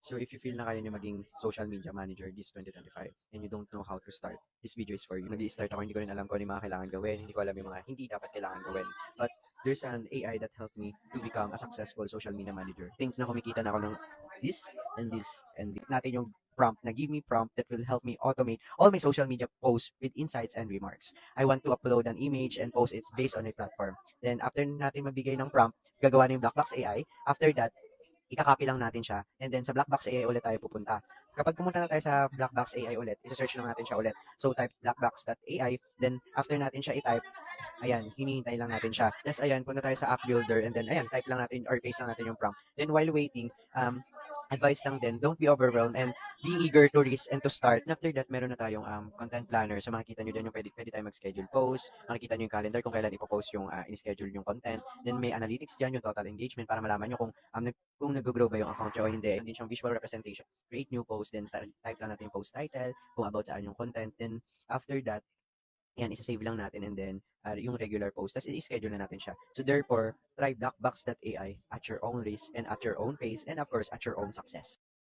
So if you feel na kaya nyo maging social media manager this 2025 and you don't know how to start, this video is for you. Nag-i-start ako, hindi ko rin alam kung ano yung mga kailangan gawin, hindi ko alam yung mga hindi dapat kailangan gawin. But there's an AI that helped me to become a successful social media manager. Think na kumikita na ako ng this and this and this. Natin yung prompt na give me prompt that will help me automate all my social media posts with insights and remarks. I want to upload an image and post it based on a platform. Then after natin magbigay ng prompt, gagawa na yung Blackbox AI. After that, ika-copy lang natin siya, and then sa Blackbox AI ulit tayo pupunta. Kapag pumunta na tayo sa Blackbox AI ulit, isa-search lang natin siya ulit. So, type blackbox.ai, then after natin siya i-type, ayan, hinihintay lang natin siya. Yes, ayan, punta tayo sa app builder, and then, ayan, type lang natin, or paste lang natin yung prompt. Then, while waiting, advice lang din, don't be overwhelmed, and be eager to risk and to start. And after that, meron na tayong content planner. So, makikita nyo dyan yung pwede tayo mag-schedule post, makikita nyo yung calendar kung kailan ipopost yung in-schedule yung content. Then, may analytics dyan, yung total engagement, para malaman nyo kung nag-grow ba yung account nyo o hindi. Hindi siyang visual representation. Create new post, then type lang natin yung post title, kung about saan yung content. Then, after that, yan, isa-save lang natin, and then yung regular post, tapos i-schedule na natin siya. So therefore, try blackbox.ai at your own risk and at your own pace, and of course, at your own success.